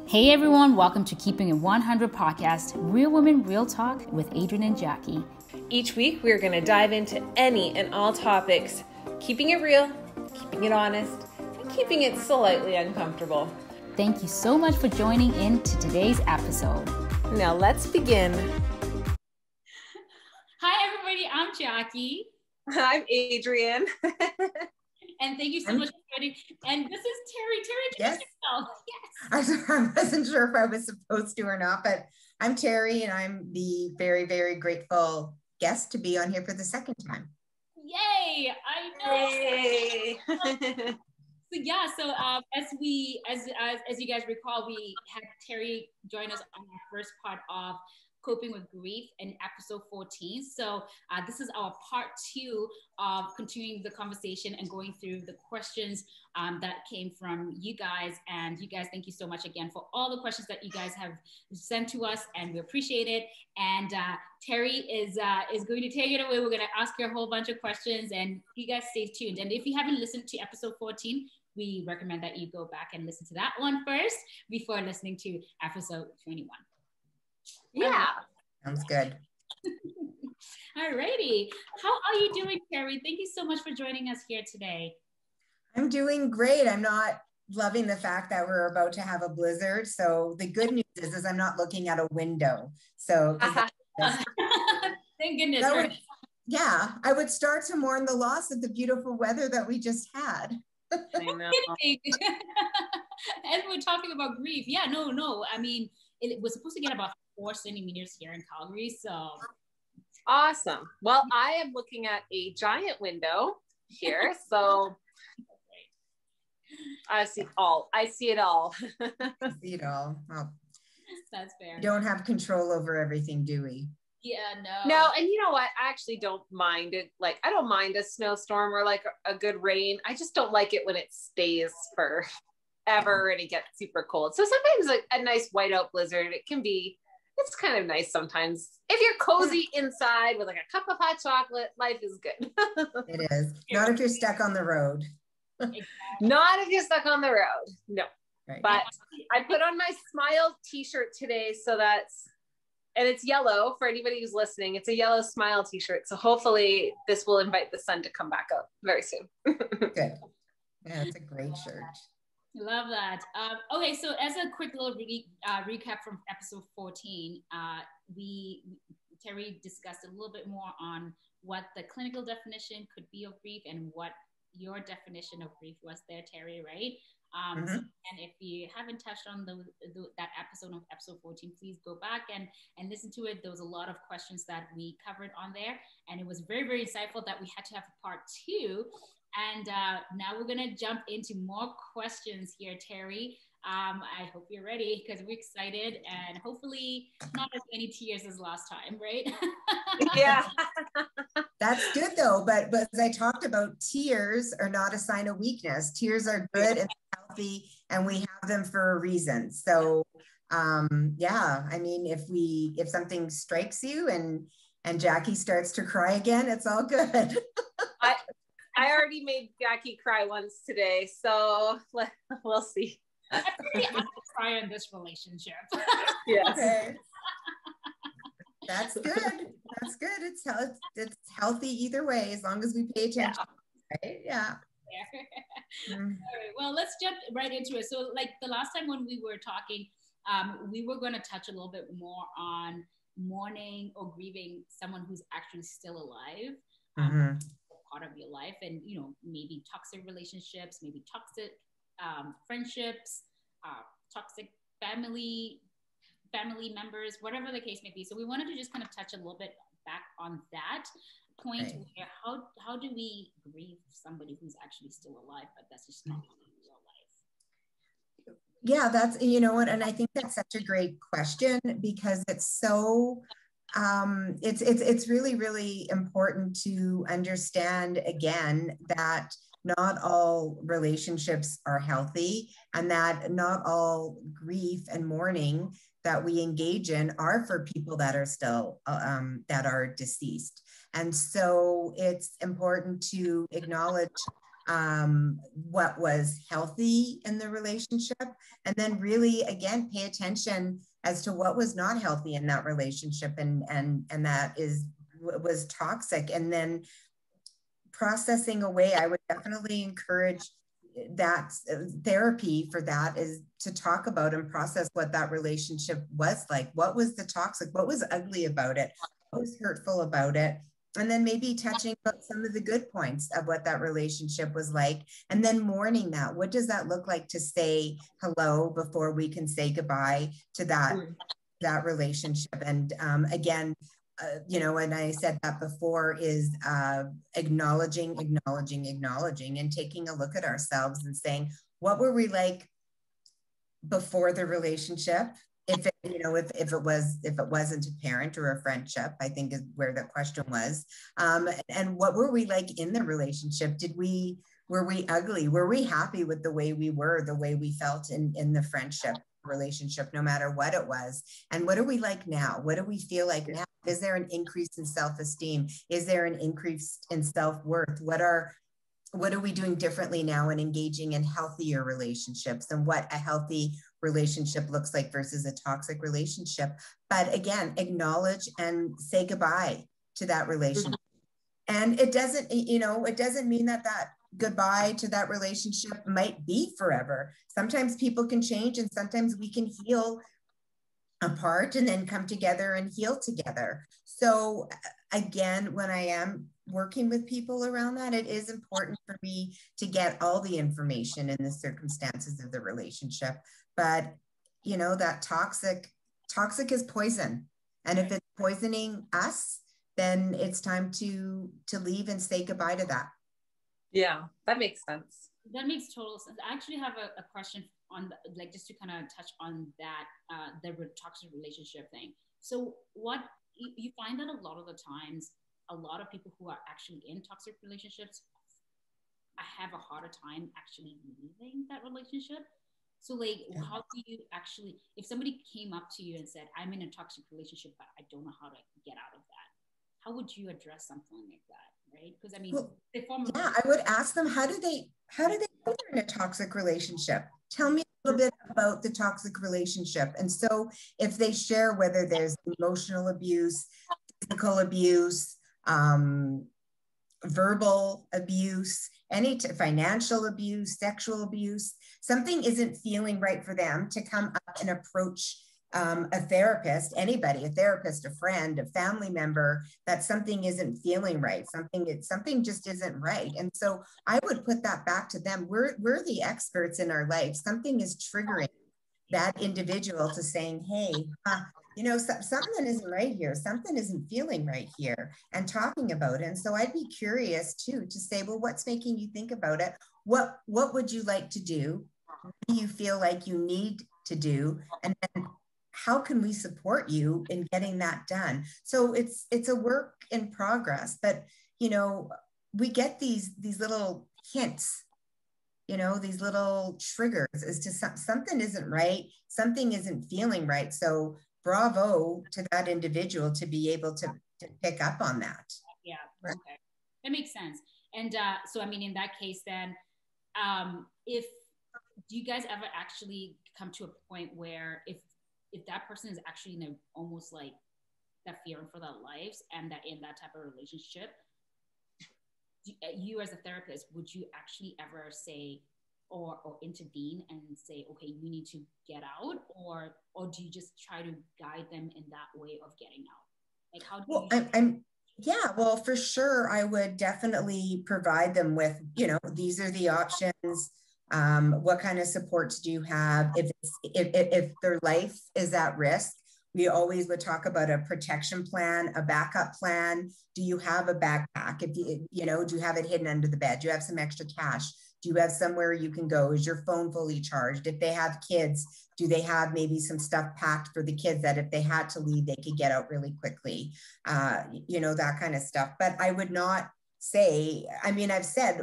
Hey everyone, welcome to Keeping It 100 podcast, Real Women, Real Talk with Adrienne and Jacqui. Each week, we're going to dive into any and all topics, keeping it real, keeping it honest, and keeping it slightly uncomfortable. Thank you so much for joining in to today's episode. Now let's begin. Hi everybody, I'm Jacqui. I'm Adrienne. And thank you so much for joining. And this is Terri. Terri, introduce yourself. Yes. I wasn't sure if I was supposed to or not, but I'm Terri, and I'm the very, very grateful guest to be on here for the second time. Yay! I know. Yay. So as you guys recall, we had Terri join us on our first part of Coping with Grief in episode 14. So this is our part 2 of continuing the conversation and going through the questions that came from you guys. And you guys, thank you so much again for all the questions that you guys have sent to us, and we appreciate it. And Terri is going to take it away. We're going to ask her a whole bunch of questions, and you guys stay tuned. And if you haven't listened to episode 14, we recommend that you go back and listen to that one first before listening to episode 21. Yeah. Sounds good. Alrighty. How are you doing, Terri? Thank you so much for joining us here today. I'm doing great. I'm not loving the fact that we're about to have a blizzard. So the good news is I'm not looking at a window. So thank goodness. I would start to mourn the loss of the beautiful weather that we just had. I know. As we're talking about grief, I mean, it was supposed to get about 4 centimeters here in Calgary, so Awesome. Well, I am looking at a giant window here, so I see it all. I see it all. Well, that's fair. We don't have control over everything, do we? Yeah, no. And you know what? I actually don't mind it. Like, I don't mind a snowstorm or like a good rain. I just don't like it when it stays forever and it gets super cold. So sometimes like a nice whiteout blizzard, it's kind of nice sometimes. If you're cozy inside with like a cup of hot chocolate, life is good. It is. Not if you're stuck on the road. Exactly. Not if you're stuck on the road. No. Right. But I put on my Smile t-shirt today, and it's yellow for anybody who's listening. It's a yellow Smile t-shirt. So hopefully this will invite the sun to come back up very soon. Good. Yeah, it's a great shirt. Love that. Okay, so as a quick little recap from episode 14, Terri discussed a little bit more on what the clinical definition could be of grief and what your definition of grief was there, Terri, right? And if you haven't touched on that episode of episode 14, please go back and listen to it. There was a lot of questions that we covered on there, and it was very, very insightful that we had to have a part 2. And now we're going to jump into more questions here, Terri. I hope you're ready because we're excited, and hopefully not as many tears as last time, right? Yeah. That's good though, but as I talked about, tears are not a sign of weakness. Tears are good and healthy, and we have them for a reason. So I mean, if something strikes you and Jacqui starts to cry again, it's all good. I already made Jacqui cry once today, so we'll see. I'm pretty happy to cry in this relationship. Yes. Okay. That's good. That's good. It's healthy either way, as long as we pay attention. Yeah. Right? Yeah. All right, well, let's jump right into it. So like the last time when we were talking, we were going to touch a little bit more on mourning or grieving someone who's actually still alive. Part of your life, and maybe toxic relationships, maybe toxic friendships, toxic family members, whatever the case may be. So we wanted to just kind of touch a little bit back on that point, right, where how do we grieve somebody who's actually still alive, but that's just not real life? Yeah, that's, and I think that's such a great question, because it's so it's really, really important to understand again that not all relationships are healthy, and that not all grief and mourning that we engage in are for people that are still that are deceased. And so it's important to acknowledge what was healthy in the relationship, and then really, again, pay attention as to what was not healthy in that relationship, and that was toxic, and then processing away. I would definitely encourage that therapy for that is to talk about and process what that relationship was like. What was the toxic? What was ugly about it? What was hurtful about it? And then maybe touching about some of the good points of what that relationship was like, and then mourning that. What does that look like to say hello before we can say goodbye to that relationship? And again, and I said that before, is acknowledging, and taking a look at ourselves and saying, what were we like before the relationship? If it wasn't a parent or a friendship, I think is where the question was. And what were we like in the relationship? Were we ugly? Were we happy with the way we were, the way we felt in the friendship relationship, no matter what it was? And what are we like now? What do we feel like now? Is there an increase in self-esteem? Is there an increase in self-worth? What are we doing differently now in engaging in healthier relationships, and what a healthy relationship looks like versus a toxic relationship? But again, acknowledge and say goodbye to that relationship. And it doesn't mean that goodbye to that relationship might be forever. Sometimes people can change, and sometimes we can heal apart and then come together and heal together. So again, when I am working with people around that, it is important for me to get all the information in the circumstances of the relationship. But that toxic is poison. And if it's poisoning us, then it's time to leave and say goodbye to that. Yeah, that makes sense. That makes total sense. I actually have a question on just to kind of touch on that, the toxic relationship thing. So what you find that a lot of the times, a lot of people who are actually in toxic relationships have a harder time actually leaving that relationship. So how do you actually, if somebody came up to you and said, I'm in a toxic relationship, but I don't know how to get out of that, how would you address something like that? Right? Because I mean, I would ask them, how do they know they're in a toxic relationship? Tell me a little bit about the toxic relationship. And so if they share whether there's emotional abuse, physical abuse, verbal abuse, financial abuse, sexual abuse, something isn't feeling right for them, to come up and approach a therapist, anybody, a therapist, a friend, a family member, that something isn't feeling right. Something just isn't right. And so I would put that back to them. We're the experts in our life. Something is triggering that individual to saying, hey, something isn't right here. Something isn't feeling right here, and talking about it. And so I'd be curious too, to say, well, what's making you think about it? What would you like to do? What do you feel like you need to do? And then how can we support you in getting that done? So it's a work in progress, but we get these little hints, these little triggers as to something isn't right, something isn't feeling right. So bravo to that individual to be able to pick up on that. Yeah, okay, that makes sense. And so I mean, in that case, then, do you guys ever actually come to a point where if that person is actually in almost like that fearing for their lives, and that in that type of relationship, you as a therapist, would you actually ever say or intervene and say, okay, you need to get out, or do you just try to guide them in that way of getting out? Like, how do well, for sure, I would definitely provide them with, these are the options. What kind of supports do you have? If their life is at risk, we always would talk about a protection plan, a backup plan. Do you have a backpack? If do you have it hidden under the bed? Do you have some extra cash? Do you have somewhere you can go? Is your phone fully charged? If they have kids, do they have maybe some stuff packed for the kids that if they had to leave, they could get out really quickly? That kind of stuff. But I would not say, I've said,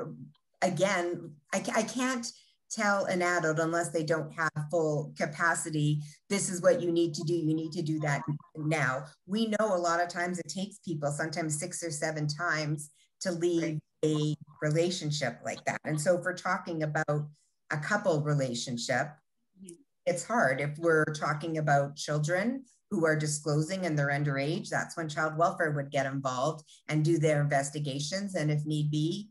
again, I can't tell an adult, unless they don't have full capacity, this is what you need to do. You need to do that now. We know a lot of times it takes people sometimes 6 or 7 times to leave a relationship like that. And so if we're talking about a couple relationship, it's hard. If we're talking about children who are disclosing and they're underage, that's when child welfare would get involved and do their investigations. And if need be,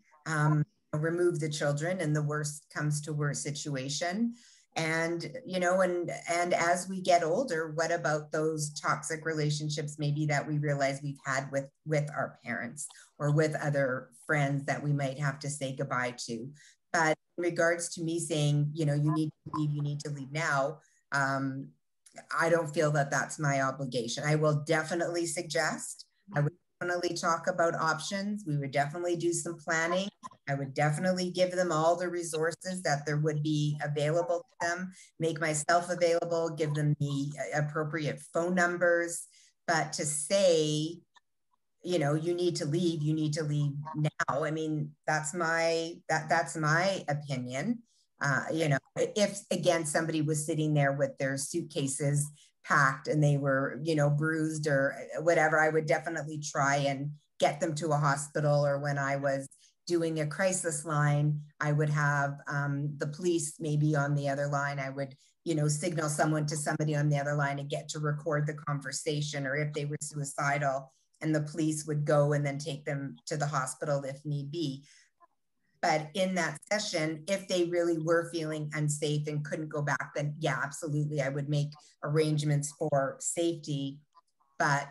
remove the children in the worst comes to worst situation. And, you know, and as we get older, what about those toxic relationships maybe that we realize we've had with our parents or with other friends that we might have to say goodbye to? But in regards to me saying, you know, you need to leave now, I don't feel that that's my obligation. I will definitely suggest, I would definitely talk about options. We would definitely do some planning. I would definitely give them all the resources that there would be available to them, make myself available, give them the appropriate phone numbers. But to say, you know, you need to leave now. I mean, that's my opinion. You know, if again, somebody was sitting there with their suitcases packed and they were, you know, bruised or whatever, I would definitely try and get them to a hospital. Or when I was doing a crisis line, I would have the police maybe on the other line. I would, you know, signal someone to somebody on the other line and get to record the conversation. Or if they were suicidal, and the police would go and then take them to the hospital if need be. But in that session, if they really were feeling unsafe and couldn't go back, then yeah, absolutely, I would make arrangements for safety. But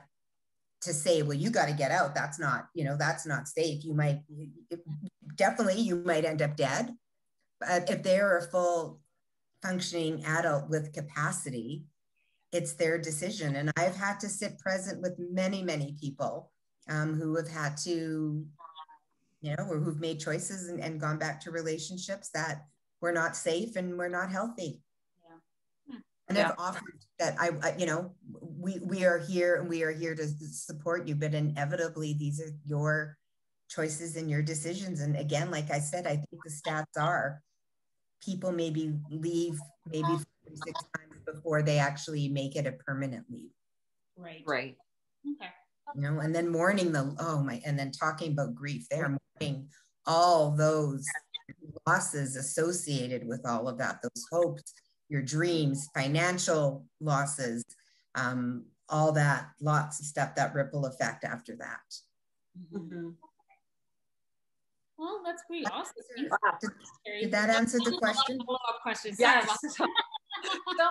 to say, well, you got to get out, that's not, you know, that's not safe. You might, definitely, you might end up dead. But if they're a full functioning adult with capacity, it's their decision. And I've had to sit present with many, many people who have had to, you know, or who've made choices and gone back to relationships that were not safe and were not healthy. Yeah. And I've offered that I, you know, we are here and we are here to support you, but inevitably these are your choices and your decisions. And again, like I said, I think the stats are people maybe leave maybe 6 times before they actually make it a permanent leave. Right. Right. Okay. You know, and then mourning and then talking about grief, they are mourning all those losses associated with all of that, those hopes, your dreams, financial losses, all that, lots of stuff, that ripple effect after that. Mm-hmm. Well, that's pretty awesome. Did that answer the question? Questions. Yes. So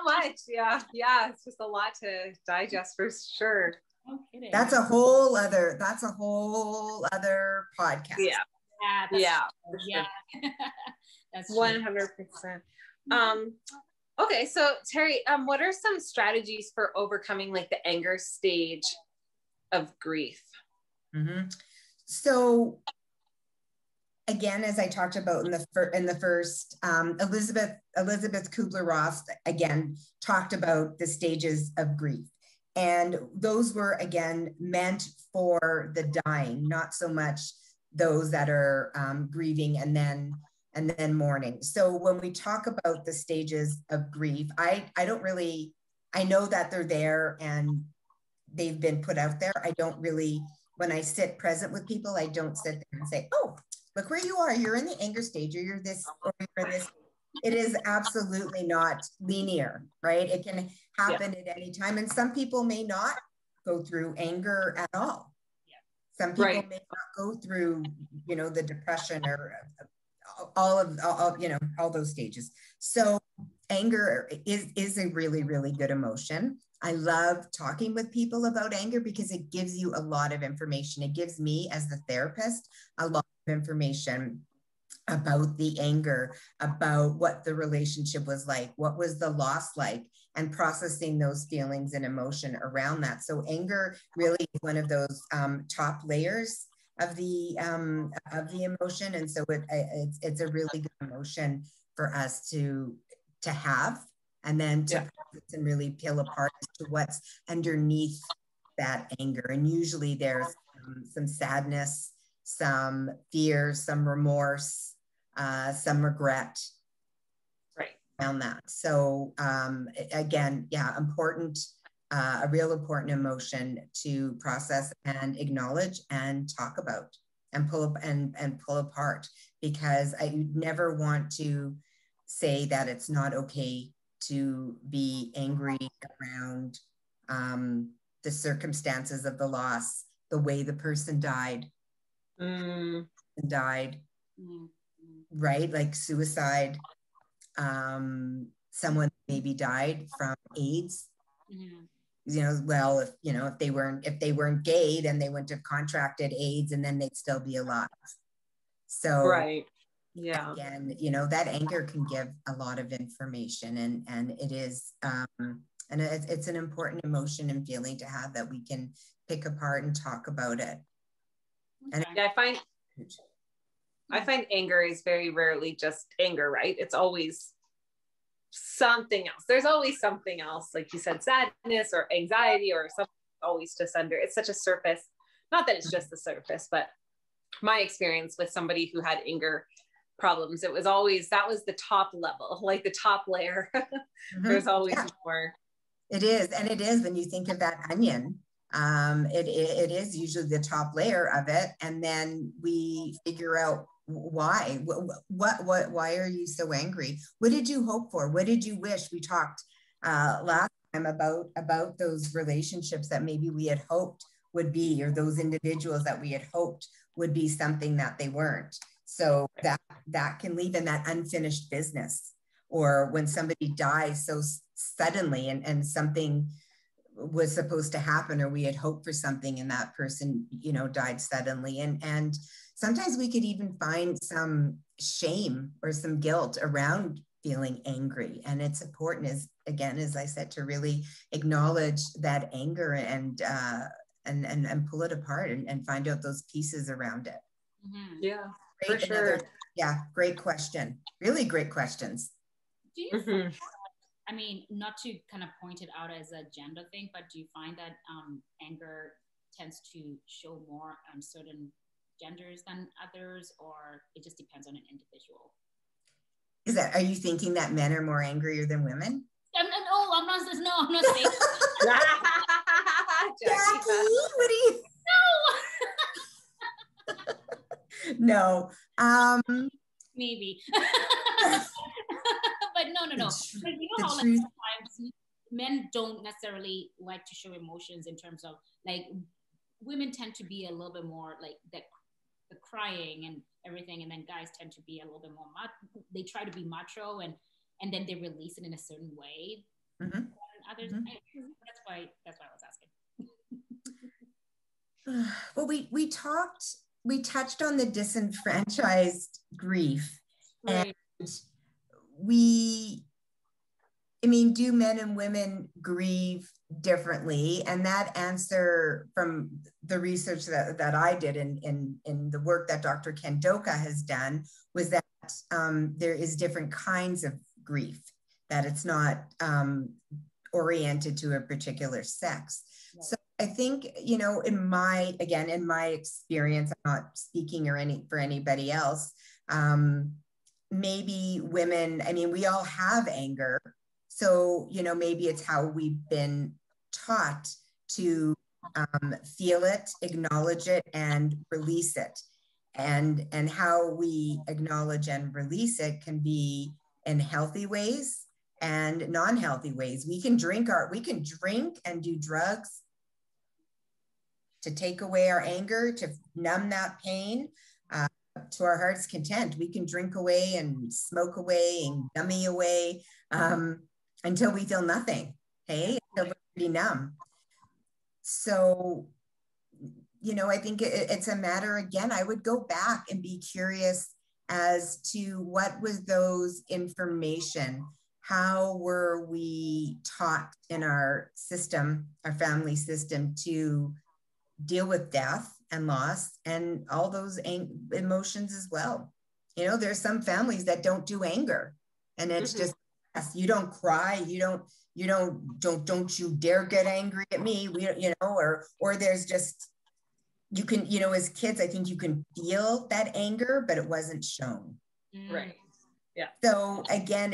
much. Yeah. It's just a lot to digest for sure. No kidding. That's a whole other podcast. Yeah. That's 100%. Okay. So Terri, what are some strategies for overcoming like the anger stage of grief? Mm-hmm. So again, as I talked about in the first, Elizabeth Kubler-Ross again talked about the stages of grief, and those were again meant for the dying, not so much those that are grieving and then mourning. So when we talk about the stages of grief, I know that they're there and they've been put out there. I don't really, when I sit present with people, I don't sit there and say, oh, look where you are. You're in the anger stage, or you're this, or you're this. It is absolutely not linear, right? It can happen at any time. And some people may not go through anger at all. Some people may not go through, you know, the depression or all those stages. So anger is a really, really good emotion. I love talking with people about anger because it gives you a lot of information. It gives me, as the therapist, a lot of information about the anger, about what the relationship was like, what was the loss like, and processing those feelings and emotion around that. So anger really is one of those top layers of the emotion, and so it's a really good emotion for us to have, and then to process and really peel apart as to what's underneath that anger. And usually there's some sadness, some fear, some remorse, some regret around that. So again, important, a real important emotion to process and acknowledge and talk about. and pull up and pull apart, because I never want to say that it's not okay to be angry around the circumstances of the loss, the way the person died, right? Like suicide, someone maybe died from AIDS. Well, if they weren't gay, then they wouldn't have contracted AIDS, and then they'd still be alive. So right. Yeah. Again, that anger can give a lot of information, and it is, and it's an important emotion and feeling to have that we can pick apart and talk about it. And yeah, I find anger is very rarely just anger, right? It's always something else. There's always something else, like you said, sadness or anxiety or something always just under. It's such a surface. Not that it's just the surface, but my experience with somebody who had anger problems, it was always, that was the top level, like the top layer. There's always more. It is, and it is when you think of that onion. It is usually the top layer of it, and then we figure out why. Why are you so angry? What did you hope for? What did you wish? We talked last time about those relationships that maybe we had hoped would be, or those individuals that we had hoped would be something that they weren't. So that can leave in that unfinished business, or when somebody dies so suddenly and something was supposed to happen, or we had hoped for something and that person, died suddenly. And sometimes we could even find some shame or some guilt around feeling angry. And it's important, as I said, to really acknowledge that anger and pull it apart and find out those pieces around it. Yeah, great, for sure. Great question. Really great questions. Do you find, I mean, not to kind of point it out as a gender thing, but do you find that anger tends to show more on certain genders than others, or it just depends on an individual? Are you thinking that men are more angrier than women? I'm not saying. Jacqui, what do you? No. Maybe. But no. Because you know how like sometimes men don't necessarily like to show emotions in terms of like women tend to be a little bit more like the crying and everything, and then guys tend to be a little bit more they try to be macho and then they release it in a certain way. Others, that's why I was asking. Well, we touched on the disenfranchised grief, right. And do men and women grieve differently? And that answer from the research that I did in the work that Dr. Kendoka has done was that there is different kinds of grief, that it's not oriented to a particular sex. Right. So I think, in my experience, I'm not speaking for anybody else, maybe women, we all have anger. So, maybe it's how we've been taught to feel it, acknowledge it, and release it. And how we acknowledge and release it can be in healthy ways and non-healthy ways. We can drink and do drugs to take away our anger, to numb that pain. To our heart's content, we can drink away and smoke away and gummy away until we feel nothing, until we're pretty numb. So, I think it's a matter, again, I would go back and be curious as to what was those information, how were we taught in our system, our family system, to deal with death and loss and all those emotions as well. There's some families that don't do anger, and it's just, you don't cry, don't you dare get angry at me, or there's just, you can, as kids, I think you can feel that anger, but it wasn't shown. Right. Yeah. So again,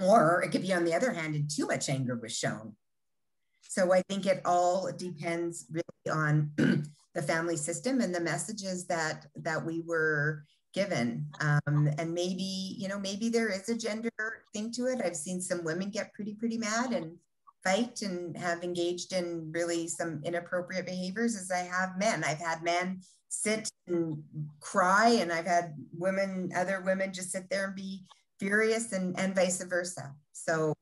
or it could be on the other hand, and too much anger was shown. So I think it all depends really on the family system and the messages that we were given. And maybe, you know, maybe there is a gender thing to it. I've seen some women get pretty mad and fight and have engaged in really some inappropriate behaviors, as I have men. I've had men sit and cry, and I've had other women just sit there and be furious, and vice versa. So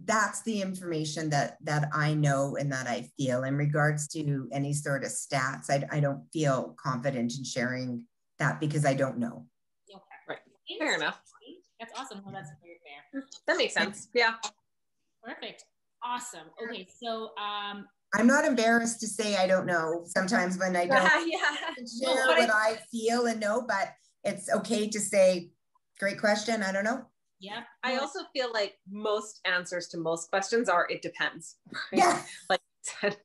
that's the information that I know and that I feel. In regards to any sort of stats, I don't feel confident in sharing that because I don't know. Okay. Right. Fair enough. That's awesome. Well, that's very fair. That makes sense. Yeah. Perfect. Awesome. Okay. So, I'm not embarrassed to say I don't know sometimes when I don't share what I feel and know, but it's okay to say, great question, I don't know. Yeah. I also feel like most answers to most questions are, it depends. Right? Yeah. Like it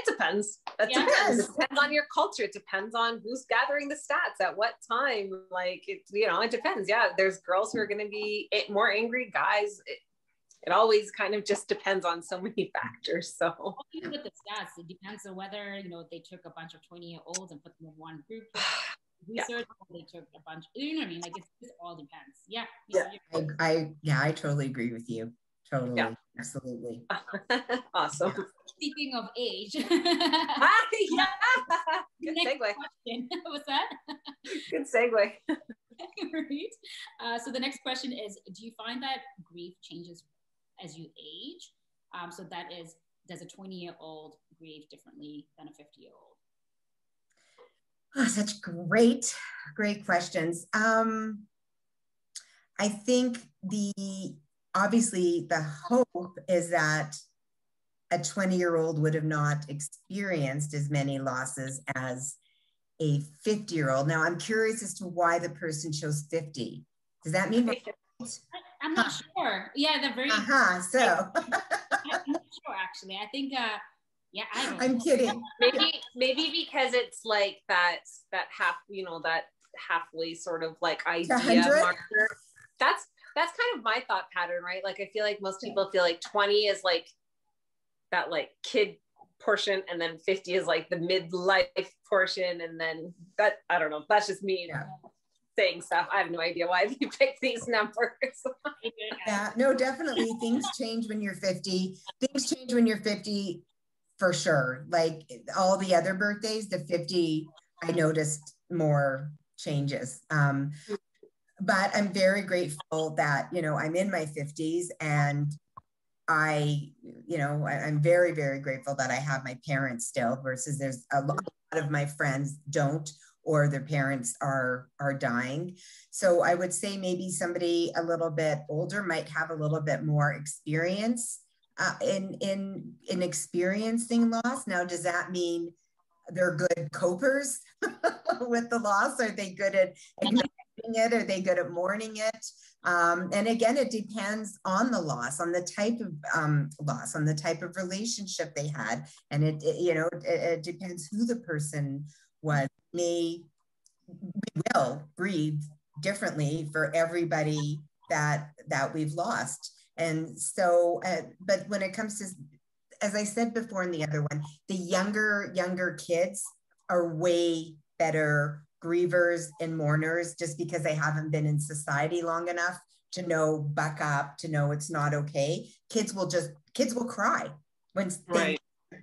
depends. It depends on your culture. It depends on who's gathering the stats at what time. Like, it, you know, it depends. Yeah. There's girls who are going to be more angry, guys. It always kind of just depends on so many factors. So even with the stats, it depends on whether, you know, they took a bunch of 20-year-olds and put them in one group. Research, they took a bunch, you know what I mean? Like, it just all depends. Yeah. I totally agree with you. Totally. Yeah. Absolutely. Awesome. Speaking of age. Good segue. Question. What's that? Good segue. Right. So the next question is, do you find that grief changes as you age? So that is, does a 20-year-old grieve differently than a 50-year-old? Oh, such great questions. I think obviously the hope is that a 20-year-old would have not experienced as many losses as a 50-year-old. Now, I'm curious as to why the person chose 50. Does that mean? I'm not sure. Yeah, they're very. So. I'm not sure, actually. I think. Yeah, I'm kidding. Maybe because it's like that half, you know, that halfway sort of like idea marker. That's kind of my thought pattern, right? Like, I feel like most people feel like 20 is like that like kid portion, and then 50 is like the midlife portion, and then that, I don't know, that's just me saying stuff. I have no idea why you picked these numbers. Yeah, no, definitely things change when you're 50. Things change when you're 50 for sure. Like all the other birthdays, the 50, I noticed more changes. But I'm very grateful that, you know, I'm in my 50s, and I'm very, very grateful that I have my parents still, versus there's a lot of my friends don't, or their parents are dying. So I would say maybe somebody a little bit older might have a little bit more experience in experiencing loss. Now, does that mean they're good copers with the loss? Are they good at acknowledging it? Are they good at mourning it? And again, it depends on the loss, on the type of loss, on the type of relationship they had. And it depends who the person was. We will grieve differently for everybody that we've lost. And so, but when it comes to, as I said before in the other one, the younger kids are way better grievers and mourners, just because they haven't been in society long enough to know, buck up, to know it's not okay. Kids will cry when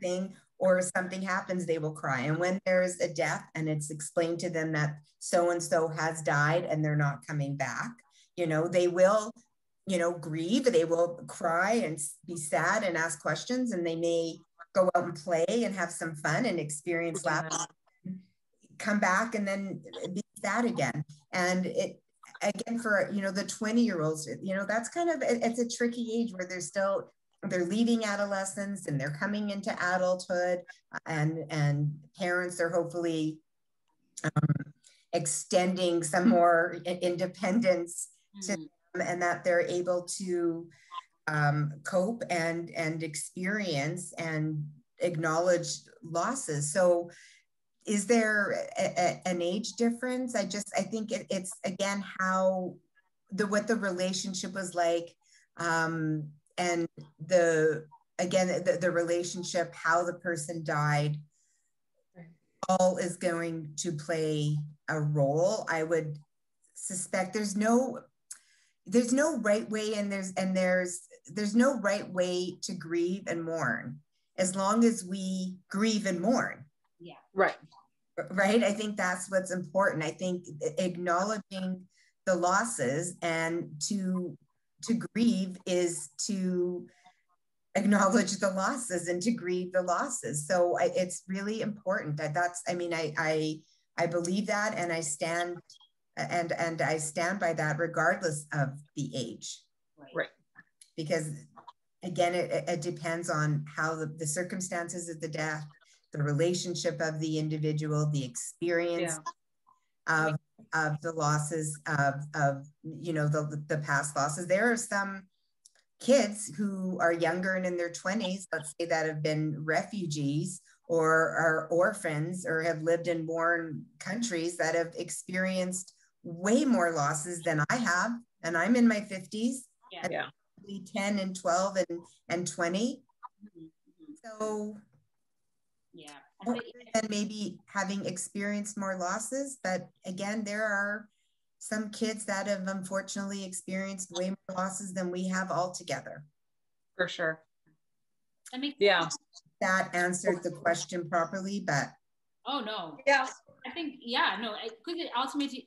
thing or something happens, they will cry. And when there's a death and it's explained to them that so-and-so has died and they're not coming back, they will, grieve, they will cry and be sad and ask questions, and they may go out and play and have some fun and experience laughter, come back and then be sad again. And it, again, for, the 20-year-olds, that's kind of, it's a tricky age where they're leaving adolescence and they're coming into adulthood, and parents are hopefully extending some more independence to them, and that they're able to cope and experience and acknowledge losses. So is there an age difference? I think it's again what the relationship was like, and the relationship, how the person died, all is going to play a role. I would suspect there's no right way, and there's no right way to grieve and mourn, as long as we grieve and mourn. Yeah. Right. Right. I think that's what's important. I think acknowledging the losses, and to grieve is to acknowledge the losses and to grieve the losses. So it's really important that's, I mean, I believe that, and I stand by that regardless of the age. Right. Because again, it depends on how the circumstances of the death, the relationship of the individual, the experience of the losses of you know, the past losses. There are some kids who are younger and in their 20s, let's say, that have been refugees or are orphans or have lived in warring countries, that have experienced way more losses than I have. And I'm in my 50s. Yeah. 10 and 12 and 20. So yeah, and maybe having experienced more losses, but again, there are some kids that have unfortunately experienced way more losses than we have altogether. For sure. I mean, that answered the question properly, but oh no, yeah, I think no, because it ultimately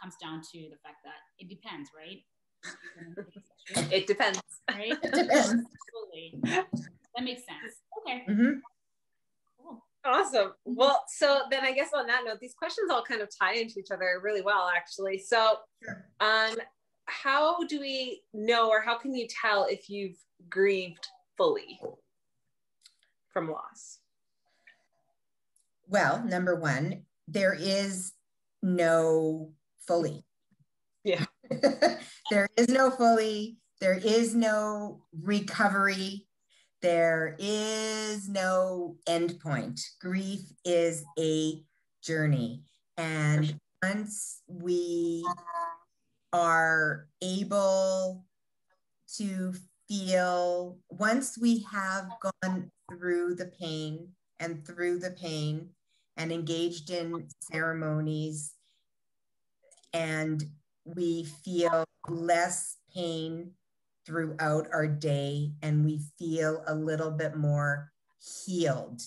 comes down to the fact that it depends, right? It depends, right? It depends. Absolutely. That makes sense. Okay. Cool. Awesome. Well, so then I guess on that note, these questions all kind of tie into each other really well, actually. So, how do we know, or how can you tell if you've grieved fully from loss? Well, number one, there is no fully. Yeah. There is no fully. There is no recovery. There is no end point. Grief is a journey. And once we are able to feel, once we have gone through the pain and engaged in ceremonies, and we feel less pain throughout our day, and we feel a little bit more healed,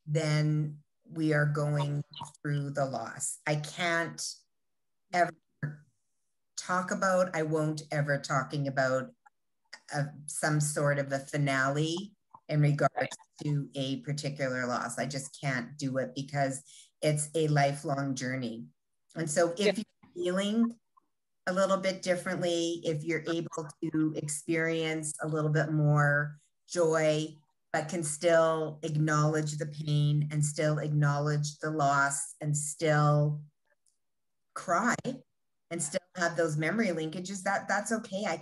then we are going through the loss. I can't ever talk about, I won't ever talking about some sort of a finale in regards to a particular loss. I just can't do it, because it's a lifelong journey. And so if you're feeling a little bit differently, if you're able to experience a little bit more joy, but can still acknowledge the pain and still acknowledge the loss and still cry and still have those memory linkages, that's okay. I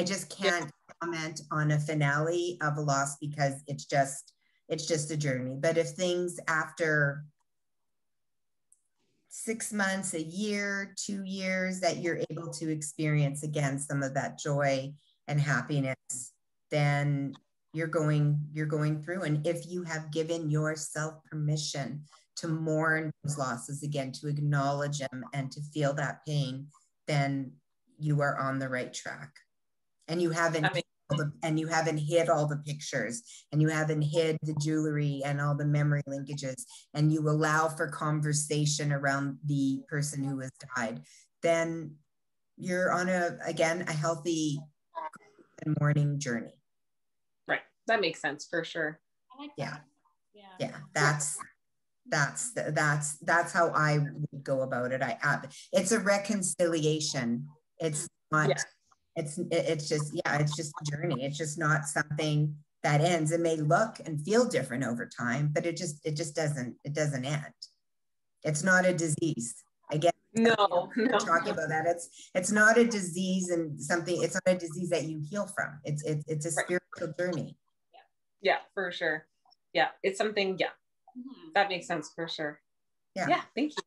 just can't comment on a finale of a loss, because it's just a journey. But if things after 6 months, a year, 2 years, that you're able to experience again some of that joy and happiness, then you're going through. And if you have given yourself permission to mourn those losses again, to acknowledge them and to feel that pain, then you are on the right track. And you haven't hid all the pictures, and you haven't hid the jewelry and all the memory linkages, and you allow for conversation around the person who has died, then you're on a healthy and mourning journey. Right. That makes sense for sure. I like that. Yeah. That's how I would go about it. It's a reconciliation. It's not. Yeah. It's just a journey. It's just not something that ends. It may look and feel different over time, but it just doesn't end. It's not a disease. Again, no. Talking about that, it's not a disease, and something. It's not a disease that you heal from. It's a spiritual journey. Yeah, for sure. Yeah, it's something. Yeah, that makes sense for sure. Yeah. Thank you.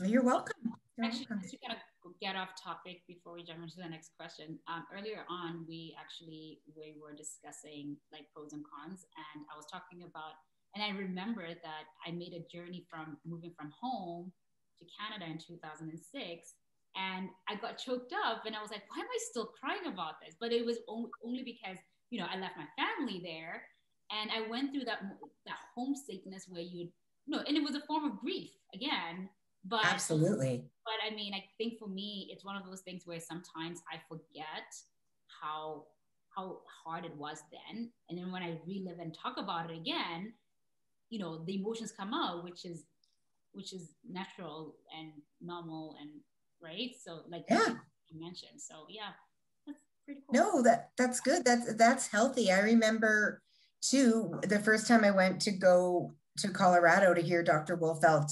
You're welcome. Actually, to kind of get off topic before we jump into the next question. Earlier on, we were discussing like pros and cons, and I was talking about, and I remember that I made a journey from moving from home to Canada in 2006, and I got choked up, and I was like, why am I still crying about this? But it was only because, you know, I left my family there, and I went through that homesickness where and it was a form of grief again. But absolutely. But I mean, I think for me, it's one of those things where sometimes I forget how hard it was then, and then when I relive and talk about it again, you know, the emotions come out, which is natural and normal, and right. So like you mentioned, so yeah, that's pretty cool. No, that's good. That's healthy. I remember too, the first time I went to go to Colorado to hear Dr. Wolfelt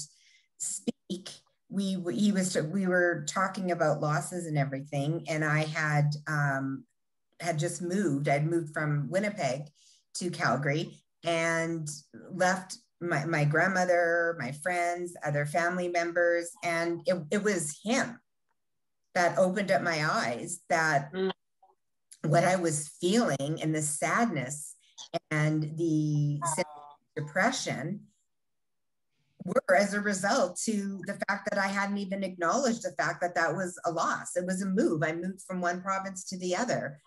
speak, we were talking about losses and everything, and I had just moved. I'd moved from Winnipeg to Calgary and left my grandmother, my friends, other family members, and it was him that opened up my eyes, that what I was feeling and the sadness and the depression were as a result to the fact that I hadn't even acknowledged the fact that that was a loss. It was a move. I moved from one province to the other.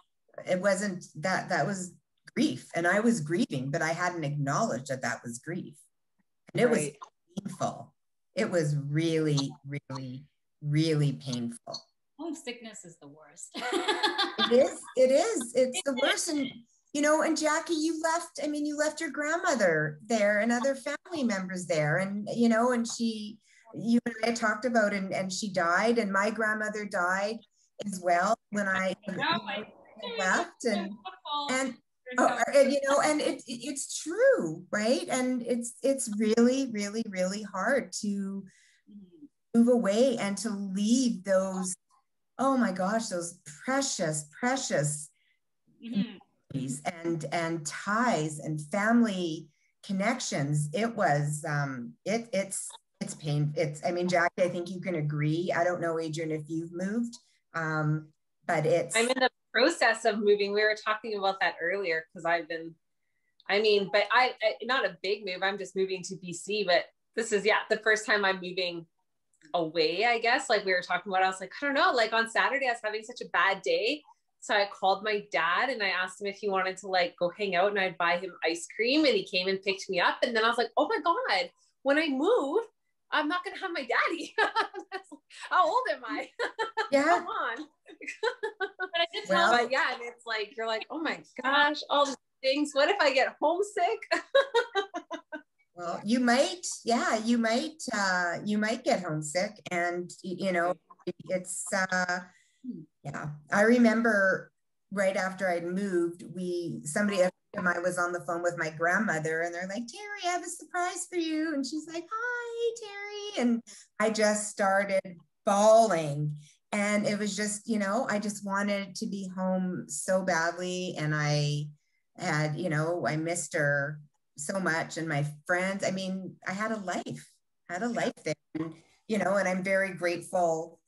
It wasn't that was grief, and I was grieving, but I hadn't acknowledged that that was grief. And it was painful. It was really, really, really painful. Homesickness is the worst. It is. It's the worst. And, you know, and Jacqui, you left your grandmother there and other family members there. And, you know, and you and I talked about, and she died, and my grandmother died as well when I left. And you know, and it's true, right? And it's really, really, really hard to move away and to leave those, oh my gosh, those precious and ties and family connections. It was it's pain. I mean, Jacqui, I think you can agree. I don't know, Adrienne, if you've moved, but I'm in the process of moving. We were talking about that earlier, because but I not a big move. I'm just moving to BC, but this is the first time I'm moving away, I guess. Like we were talking about, I was like, I don't know, like on Saturday I was having such a bad day, so I called my dad and I asked him if he wanted to like go hang out, and I'd buy him ice cream, and he came and picked me up. And then I was like, oh my god, when I move, I'm not gonna have my daddy. How old am I? Yeah. Come on. But yeah, and it's like, you're like, oh my gosh, all the things. What if I get homesick? Well, you might get homesick, and you know, it's I remember right after I'd moved, I was on the phone with my grandmother, and they're like, Terri, I have a surprise for you. And she's like, hi, Terri. And I just started bawling. And it was just, you know, I just wanted to be home so badly. And I had, you know, I missed her so much, and my friends. I mean, I had a life there, and, you know, and I'm very grateful,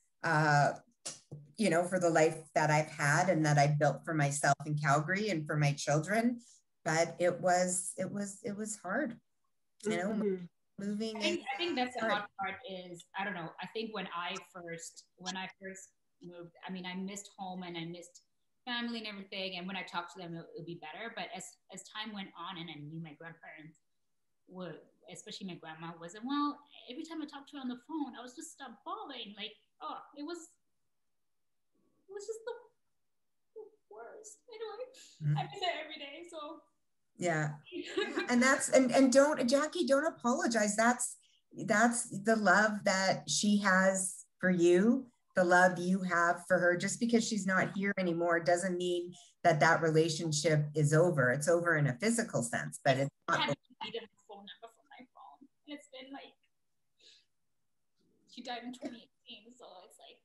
you know, for the life that I've had and that I built for myself in Calgary and for my children. But it was hard, you know. Moving. I think that's the hard part is, I don't know. I think when I first moved, I mean, I missed home and I missed family and everything. And when I talked to them, it would be better. But as time went on, and I knew my grandparents would, especially my grandma, wasn't well. Every time I talked to her on the phone, I was just stop bawling. Like, oh, it was just the worst. Anyway, I miss it every day. So yeah. And that's and don't, Jacqui, don't apologize. That's the love that she has for you, the love you have for her. Just because she's not here anymore doesn't mean that relationship is over. It's over in a physical sense, but it's not. I had to need a phone number for my phone, and it's been like, she died in 2018, so it's like,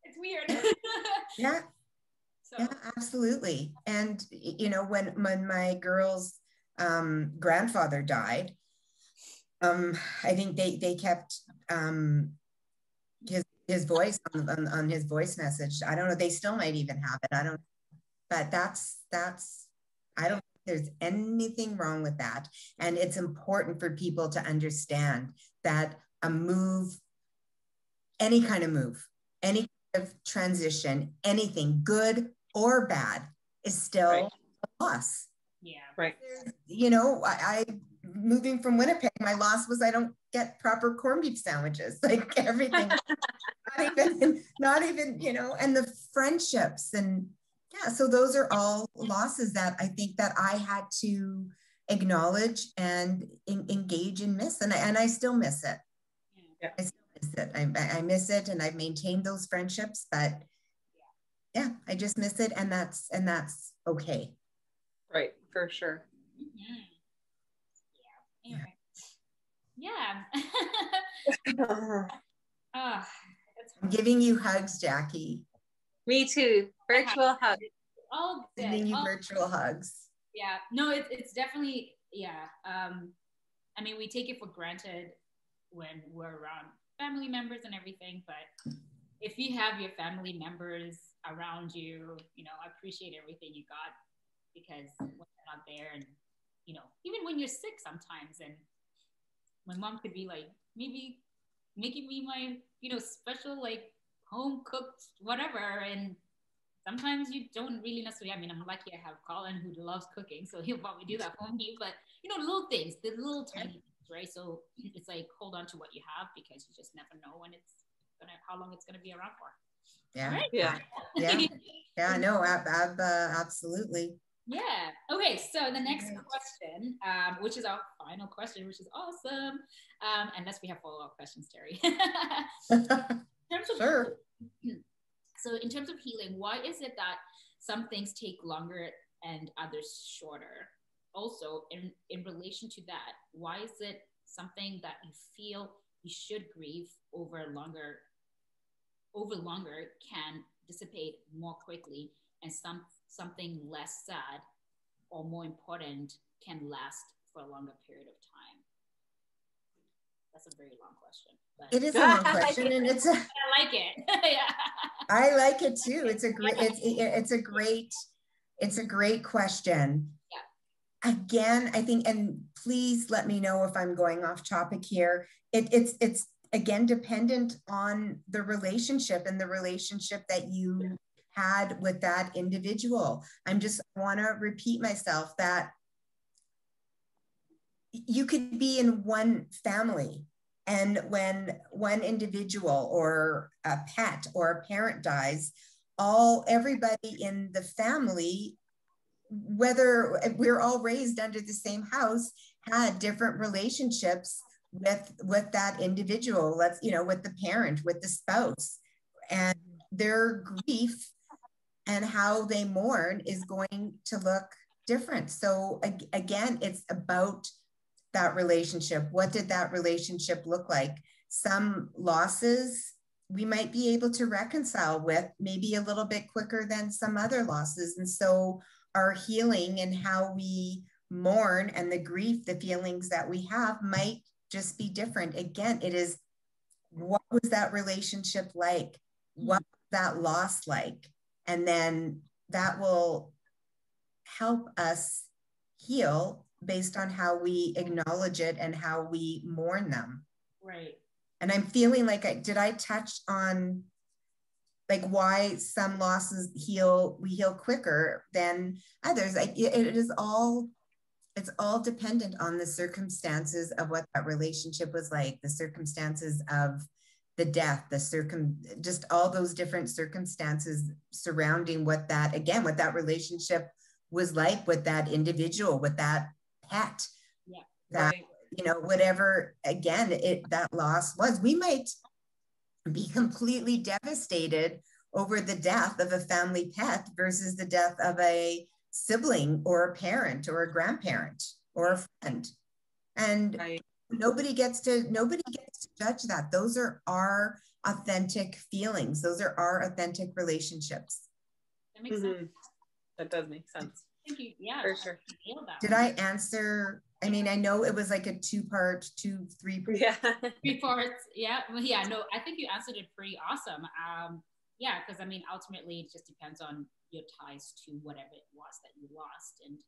it's weird. Yeah. So. Yeah, absolutely. And, you know, when my girl's grandfather died, I think they kept his his voice on his voice message. I don't know. They still might even have it. I don't, but I don't think there's anything wrong with that. And it's important for people to understand that a move, any kind of move, any kind of transition, anything good or bad is still a loss. Yeah. Right. You know, I moving from Winnipeg, my loss was I don't get proper corned beef sandwiches, like everything. not even, you know, and the friendships and yeah, so those are all losses that I think that I had to acknowledge and engage and miss, and I still miss it. Yeah. I still miss it. I miss it, and I've maintained those friendships, but yeah, I just miss it, and that's okay. Right, for sure. Mm-hmm. Yeah. Anyway. Yeah. I'm giving you hugs, Jacqui. Me too. Virtual hugs. All good. Sending you virtual hugs. Yeah. No, it's definitely, yeah. I mean, we take it for granted when we're around family members and everything, but if you have your family members around you, you know, I appreciate everything you got, because when they're not there, and you know, even when you're sick sometimes, and my mom could be like maybe making me my, you know, special like home cooked whatever, and sometimes you don't really necessarily, I mean, I'm lucky I have Colin who loves cooking, so he'll probably do that for me, but you know, little things, the little tiny things, right? So it's like, hold on to what you have, because you just never know when it's gonna, how long it's gonna be around for. Yeah. Right? Yeah, no, absolutely. Yeah. Okay. So the next question, which is our final question, which is awesome, unless we have follow-up questions, Terri. Sure. So in terms of healing, why is it that some things take longer and others shorter? Also, in relation to that, why is it something that you feel you should grieve over longer can dissipate more quickly, and something less sad or more important can last for a longer period of time? That's a very long question. But it is a long question, and it's a. I like it. Yeah. I like it too. It's a great. It's a great question. Yeah. Again, I think, and please let me know if I'm going off topic here. It's again dependent on the relationship and the relationship that you had with that individual. I want to repeat myself that you could be in one family, and when one individual or a pet or a parent dies, everybody in the family, whether we're all raised under the same house, had different relationships with that individual, with the parent, with the spouse, and their grief and how they mourn is going to look different. So again, it's about that relationship. What did that relationship look like? Some losses we might be able to reconcile with maybe a little bit quicker than some other losses. And so our healing and how we mourn and the grief, the feelings that we have might just be different. Again, it is, what was that relationship like? What was that loss like? And then that will help us heal based on how we acknowledge it and how we mourn them. Right. And I'm feeling like did I touch on like why some losses we heal quicker than others? It's all dependent on the circumstances of what that relationship was like, the circumstances of the death, just all those different circumstances surrounding what that relationship was like with that individual, with that pet. Yeah. That, whatever, again, that loss was. We might be completely devastated over the death of a family pet versus the death of a sibling or a parent or a grandparent or a friend. And nobody gets to judge that. Those are our authentic feelings. Those are our authentic relationships. That makes sense. That does make sense. Thank you. Yeah, for sure. Did I answer I mean, I know it was like a two-part, three. Yeah. 3/4. Yeah. Well, yeah. No, I think you answered it pretty awesome. Yeah, because I mean, ultimately, it just depends on your ties to whatever it was that you lost, and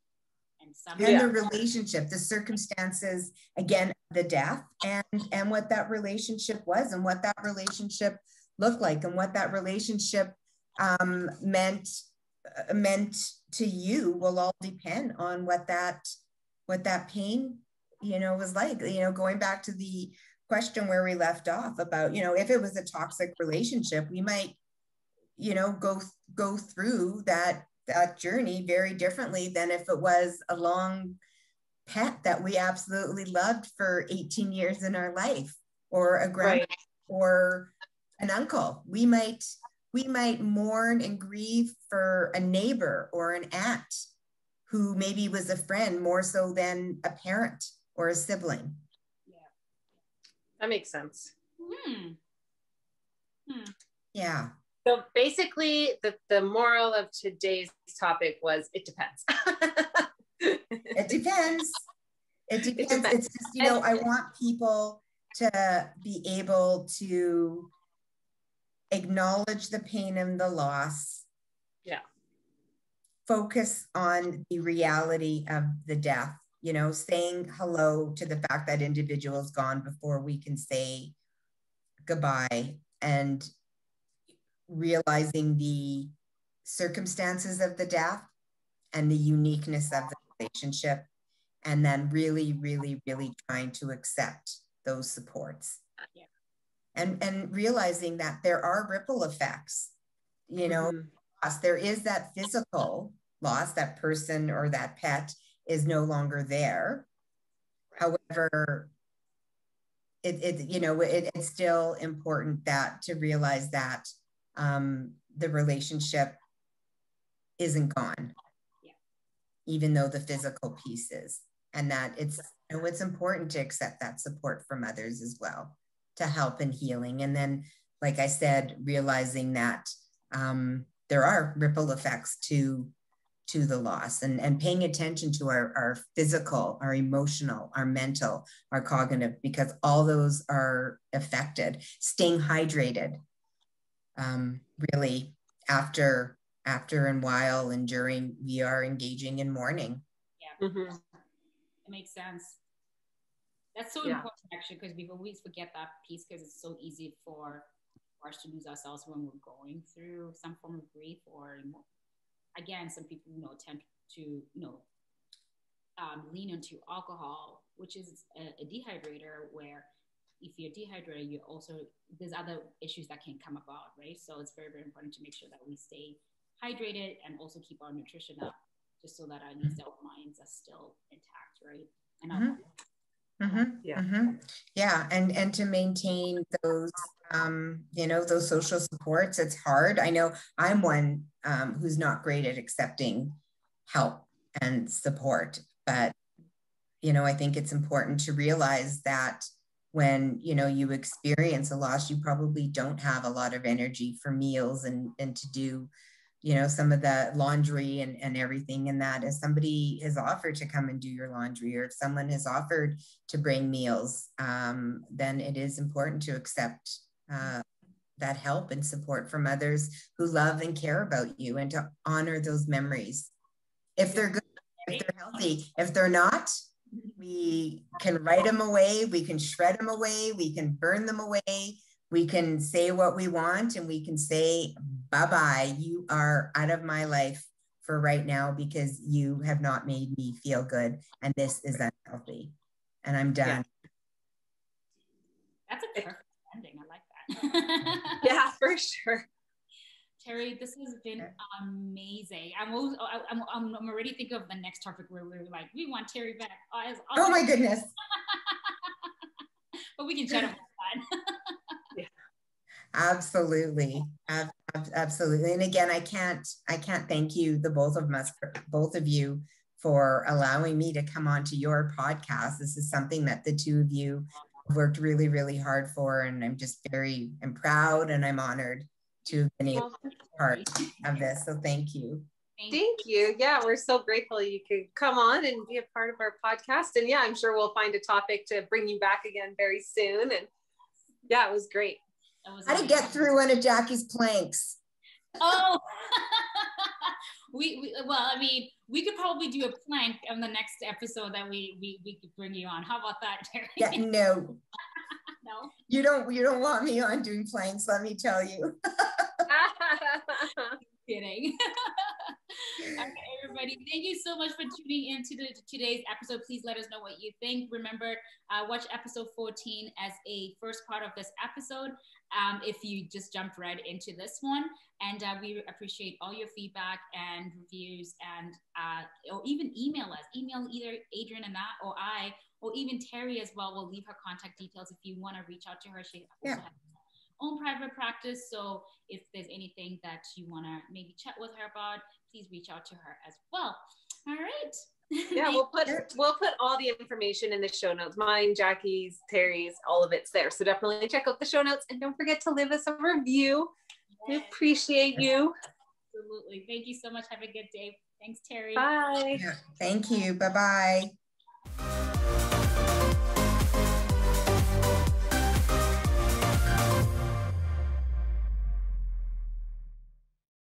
some. And the relationship, the circumstances, again, the death, and what that relationship was, and what that relationship looked like, and what that relationship meant to you will all depend on what that pain, was like. Going back to the question where we left off about, if it was a toxic relationship, we might, go through that journey very differently than if it was a long pet that we absolutely loved for 18 years in our life, or a grandpa, right, or an uncle. We might mourn and grieve for a neighbor or an aunt who maybe was a friend more so than a parent or a sibling. Yeah, that makes sense. Yeah. So basically, the moral of today's topic was, it depends. It depends. It depends. It's just, I want people to be able to acknowledge the pain and the loss. Yeah. Focus on the reality of the death, saying hello to the fact that individual's gone before we can say goodbye, and realizing the circumstances of the death and the uniqueness of the relationship, and then really, really, really trying to accept those supports. Yeah. And realizing that there are ripple effects, there is that physical loss, that person or that pet is no longer there. However, it's still important to realize that the relationship isn't gone, even though the physical piece is, and that it's important to accept that support from others as well to help in healing. And then, like I said, realizing that there are ripple effects to the loss, and paying attention to our physical, our emotional, our mental, our cognitive, because all those are affected. Staying hydrated, really, after and while and during we are engaging in mourning. Yeah. It makes sense. That's so important, actually, because we always forget that piece, because it's so easy for us to lose ourselves when we're going through some form of grief, or again, some people tend to lean into alcohol, which is a dehydrator, where if you're dehydrated, you also, there's other issues that can come about, right? So it's very, very important to make sure that we stay hydrated and also keep our nutrition up, just so that at least our minds are still intact, right? And yeah, and to maintain those those social supports. It's hard. I know I'm one who's not great at accepting help and support, but I think it's important to realize that when you experience a loss, you probably don't have a lot of energy for meals and to do some of the laundry and everything. And that if somebody has offered to come and do your laundry, or if someone has offered to bring meals, then it is important to accept that help and support from others who love and care about you, and to honor those memories. If they're good, if they're healthy. If they're not, we can write them away, we can shred them away, we can burn them away, we can say what we want, and we can say, bye-bye, you are out of my life for right now, because you have not made me feel good, and this is unhealthy, and I'm done. That's a perfect ending. I like that. Yeah, for sure. Terri, this has been amazing. I'm already thinking of the next topic where we're like, we want Terri back. Awesome. Oh my goodness. But we can chat about that. Yeah. Absolutely. Absolutely. And again, I can't thank you, both of you, for allowing me to come onto your podcast. This is something that the two of you have worked really, really hard for. And I'm proud, and I'm honored to have been able to be part of this. So thank you. Thank you. Yeah, we're so grateful you could come on and be a part of our podcast. And yeah, I'm sure we'll find a topic to bring you back again very soon. And yeah, it was great. How to get through one of Jacqui's planks. Oh, well, I mean, we could probably do a plank on the next episode that we could bring you on. How about that, Terri? Yeah, no. No. You don't want me on doing planks, let me tell you. Kidding. Okay, everybody, thank you so much for tuning in to today's episode. Please let us know what you think. Remember, watch episode 14 as a first part of this episode, if you just jumped right into this one. And we appreciate all your feedback and reviews, and or even email us. Email either Adrienne and that, or I, or even Terri as well. We'll leave her contact details if you want to reach out to her. She also has own private practice, so if there's anything that you want to maybe chat with her about, please reach out to her as well. All right. Yeah, we'll put all the information in the show notes. Mine, Jacqui's, Terry's, all of it's there. So definitely check out the show notes, and don't forget to leave us a review. We appreciate you. Absolutely. Thank you so much. Have a good day. Thanks, Terri. Bye. Yeah, thank you. Bye-bye.